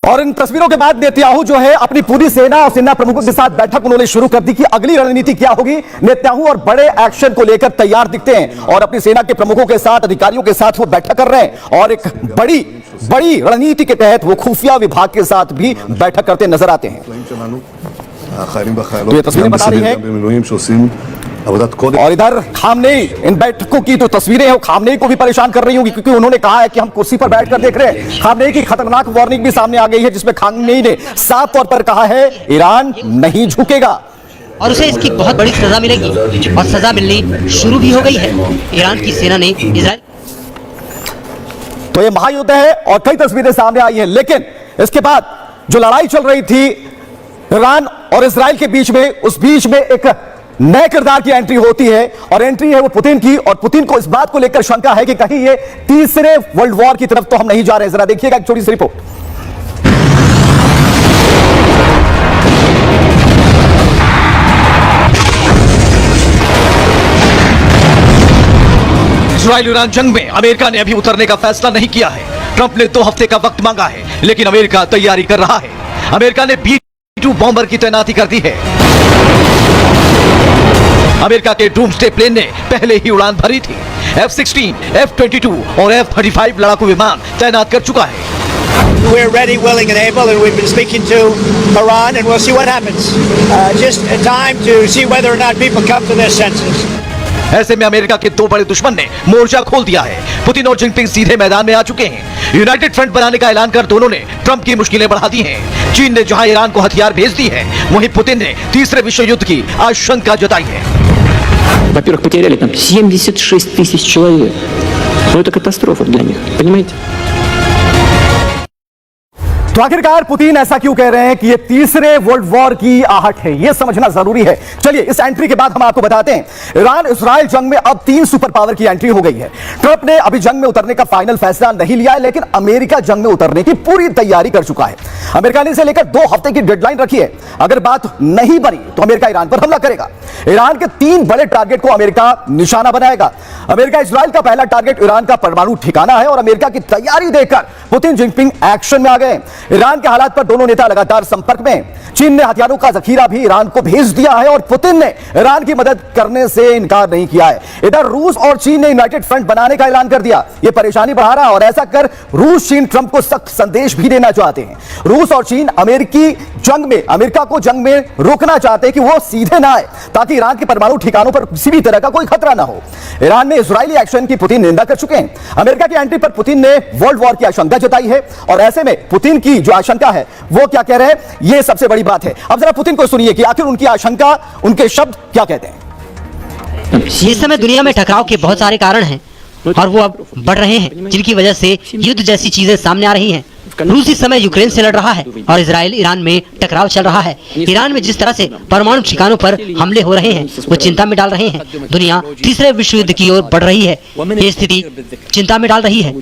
और इन तस्वीरों के बाद नेतन्याहू जो है अपनी पूरी सेना और सेना प्रमुखों के साथ बैठक उन्होंने शुरू कर दी कि अगली रणनीति क्या होगी। नेतन्याहू और बड़े एक्शन को लेकर तैयार दिखते हैं और अपनी सेना के प्रमुखों के साथ, अधिकारियों के साथ वो बैठक कर रहे हैं और एक बड़ी रणनीति के तहत वो खुफिया विभाग के साथ भी बैठक करते नजर आते हैं। तो ये तस्वीरें बता रही है और इधर खामनेई, इन बैठकों की तो तस्वीरें हैं, खामनेई को भी परेशान कर रही होंगी क्योंकि उन्होंने कहा है कि हम कुर्सी पर बैठकर देख रहे हैं। खामनेई की खतरनाक वार्निंग भी सामने आ गई है जिसमें खामनेई ने साफ तौर पर कहा है ईरान नहीं झुकेगा और उसे इसकी बहुत बड़ी सजा मिलेगी और सजा मिलनी शुरू भी हो गई है। ईरान की सेना ने इजराइल, तो ये महायुद्ध है और कई तस्वीरें सामने आई है। लेकिन इसके बाद जो लड़ाई चल रही थी ईरान और इजराइल के बीच में, उस बीच में एक नए किरदार की एंट्री होती है और एंट्री है वो पुतिन की। और पुतिन को इस बात को लेकर शंका है कि कहीं ये तीसरे वर्ल्ड वॉर की तरफ तो हम नहीं जा रहे। जरा देखिएगा एक छोटी सी रिपोर्ट। इजराइल ईरान जंग में अमेरिका ने अभी उतरने का फैसला नहीं किया है। ट्रंप ने 2 हफ्ते का वक्त मांगा है लेकिन अमेरिका तैयारी कर रहा है। अमेरिका ने B-2 बॉम्बर की तैनाती कर दी है। अमेरिका के डूम्सडे प्लेन ने पहले ही उड़ान भरी थी। F-16, F-22 और F-35 लड़ाकू विमान तैनात कर चुका है। We're ready, willing and able, and we've been speaking to Iran, and we'll see what happens. Just a time to see whether or not people come to their senses. ऐसे में America के 2 बड़े दुश्मन ने मोर्चा खोल दिया है। पुतिन और जिनपिंग सीधे मैदान में आ चुके हैं। यूनाइटेड फ्रंट बनाने का ऐलान कर दोनों ने ट्रंप की मुश्किलें बढ़ा दी हैं। चीन ने जहां ईरान को हथियार भेज दी है, वहीं पुतिन ने तीसरे विश्व युद्ध की आशंका जताई है। Во-первых, потеряли там 76 тысяч человек. Ну это कataस्ट्рофа для них, понимаете? तो आखिरकार पुतिन ऐसा क्यों कह रहे हैं कि ये तीसरे वर्ल्ड वॉर की आहट है, ये समझना जरूरी है। चलिए इस एंट्री के बाद हम आपको बताते हैं ईरान इजराइल जंग में अब 3 सुपर पावर की एंट्री हो गई है। ट्रंप ने अभी जंग में उतरने का फाइनल फैसला नहीं लिया है लेकिन अमेरिका जंग में उतरने की पूरी तैयारी कर चुका है। अमेरिका ने इसे लेकर 2 हफ्ते की डेडलाइन रखी है। अगर बात नहीं बनी तो अमेरिका ईरान पर हमला करेगा। ईरान के 3 बड़े टारगेट को अमेरिका निशाना बनाएगा। अमेरिका इजराइल का पहला टारगेट ईरान का परमाणु ठिकाना है और अमेरिका की तैयारी देखकर पुतिन जिनपिंग एक्शन में आ गए। ईरान के हालात पर दोनों नेता लगातार संपर्क में। चीन ने हथियारों का जखीरा भी ईरान को भेज दिया है और पुतिन ने ईरान की मदद करने से इनकार नहीं किया है। इधर रूस और चीन ने यूनाइटेड फ्रंट बनाने का ऐलान कर दिया। यह परेशानी बढ़ा रहा है और ऐसा कर रूस चीन ट्रंप को सख्त संदेश भी देना चाहते हैं। रूस और चीन अमेरिका को जंग में रोकना चाहते हैं कि वो सीधे ना आए ताकि ईरान के परमाणु ठिकानों पर किसी भी तरह का कोई खतरा ना हो। ईरान में इजरायली एक्शन की पुतिन निंदा कर चुके हैं। अमेरिका की एंट्री पर पुतिन ने वर्ल्ड वॉर की आशंका जताई है और ऐसे में पुतिन की जो आशंका है वो क्या कह रहे हैं, ये सबसे बड़ी बात है। अब जरा पुतिन को सुनिए कि आखिर उनकी आशंका, उनके शब्द क्या कहते हैं। इस समय दुनिया में टकराव के बहुत सारे कारण हैं और वो अब बढ़ रहे हैं जिनकी वजह से युद्ध जैसी चीजें सामने आ रही हैं। रूस इस समय यूक्रेन से लड़ रहा है और इजराइल ईरान में टकराव चल रहा है। ईरान में जिस तरह से परमाणु ठिकानों पर हमले हो रहे हैं वो चिंता में डाल रहे हैं। दुनिया तीसरे विश्व युद्ध की ओर बढ़ रही है। ये स्थिति चिंता में डाल रही है।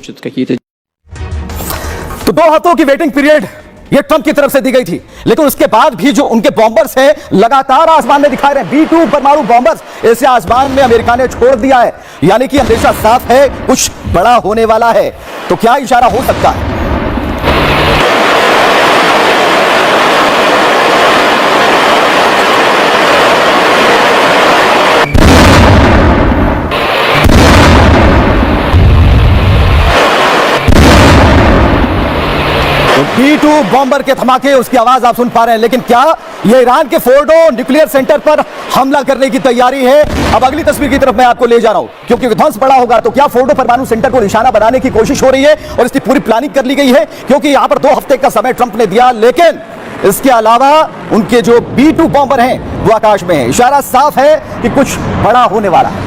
तो 2 हफ्तों की वेटिंग पीरियड ये ट्रंप की तरफ से दी गई थी लेकिन उसके बाद भी जो उनके बॉम्बर्स हैं लगातार आसमान में दिखा रहे हैं। B-2 परमाणु बॉम्बर्स इसे आसमान में अमेरिका ने छोड़ दिया है, यानी कि अंदेशा साफ है कुछ बड़ा होने वाला है। तो क्या इशारा हो सकता है? B-2 बॉम्बर के धमाके, उसकी आवाज आप सुन पा रहे हैं। लेकिन क्या ये ईरान के फोर्डो न्यूक्लियर सेंटर पर हमला करने की तैयारी है? अब अगली तस्वीर की तरफ मैं आपको ले जा रहा हूं क्योंकि विध्वंस बड़ा होगा। तो क्या फोर्डो परमाणु सेंटर को निशाना बनाने की कोशिश हो रही है और इसकी पूरी प्लानिंग कर ली गई है क्योंकि यहां पर 2 हफ्ते का समय ट्रंप ने दिया। लेकिन इसके अलावा उनके जो B-2 बॉम्बर हैं वो आकाश में है। इशारा साफ है कि कुछ बड़ा होने वाला है।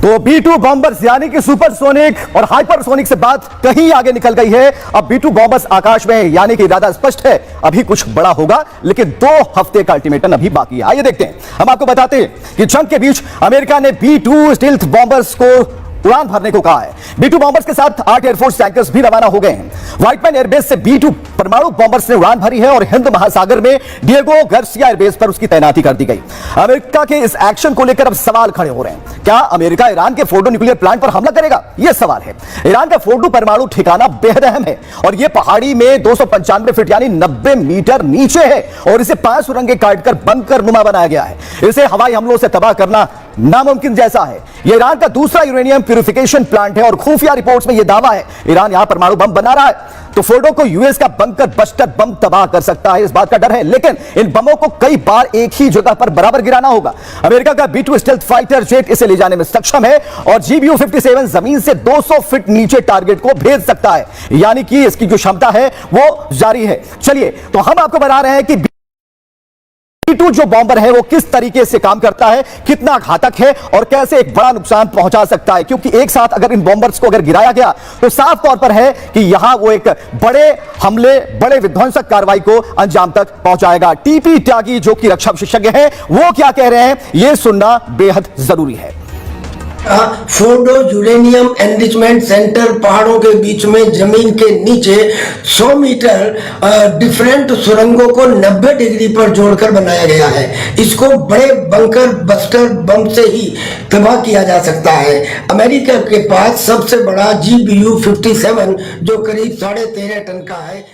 तो B-2 बॉम्बर्स यानी कि सुपरसोनिक और हाइपरसोनिक से बात कहीं आगे निकल गई है। अब B-2 बॉम्बर्स आकाश में है यानी कि इरादा स्पष्ट है, अभी कुछ बड़ा होगा लेकिन 2 हफ्ते का अल्टीमेटम अभी बाकी है। आइए देखते हैं, हम आपको बताते हैं कि जंग के बीच अमेरिका ने B-2 स्टील्थ बॉम्बर्स को उड़ान भरने को कहा है। B-2 बॉम्बर्स के साथ 8 एयरफोर्स टैंकर्स भी रवाना हो गए हैं। व्हाइटमैन एयरबेस से B-2 परमाणु बॉम्बर्स ने उड़ान भरी है और हिंद महासागर में डिएगो गार्सिया एयरबेस पर उसकी तैनाती कर दी गई। अमेरिका के इस एक्शन को लेकर अब सवाल खड़े हो रहे हैं। क्या अमेरिका ईरान के फोर्डो न्यूक्लियर प्लांट पर हमला करेगा? यह सवाल है। ईरान का फोर्डो परमाणु ठिकाना बेहद अहम है और यह पहाड़ी में 295 फीट यानी 90 मीटर नीचे है और इसे 5 सुरंगें काटकर बंकर नुमा बनाया गया है। इसे हवाई हमलों से तबाह करना नामुमकिन जैसा है। यह ईरान का दूसरा यूरेनियम प्यूरिफिकेशन प्लांट है और खुफिया रिपोर्ट्स में यह दावा है ईरान यहां परमाणु बम बना रहा है तो फोर्डो को यूएस का बंकर बस्टर बम तबाह कर सकता है, इस बात का डर है। लेकिन इन बमों को कई बार एक ही जगह पर बराबर गिराना होगा। अमेरिका का B-2 स्टेल्थ फाइटर जेट इसे ले जाने में सक्षम है और GBU-57 जमीन से 200 फीट नीचे टारगेट को भेज सकता है, यानी कि इसकी जो क्षमता है वो जारी है। चलिए तो हम आपको बता रहे हैं कि B-2 जो बॉम्बर है वो किस तरीके से काम करता है, कितना घातक है और कैसे एक बड़ा नुकसान पहुंचा सकता है, क्योंकि एक साथ अगर इन बॉम्बर्स को अगर गिराया गया तो साफ तौर पर है कि यहां वो एक बड़े हमले, बड़े विध्वंसक कार्रवाई को अंजाम तक पहुंचाएगा। टीपी त्यागी जो कि रक्षा विशेषज्ञ हैं वो क्या कह रहे हैं यह सुनना बेहद जरूरी है। फोर्डो यूरेनियम एनरिचमेंट सेंटर पहाड़ों के बीच में जमीन के नीचे 100 मीटर डिफरेंट सुरंगों को 90 डिग्री पर जोड़कर बनाया गया है। इसको बड़े बंकर बस्टर बम से ही तबाह किया जा सकता है। अमेरिका के पास सबसे बड़ा GBU-57 जो करीब 13.5 टन का है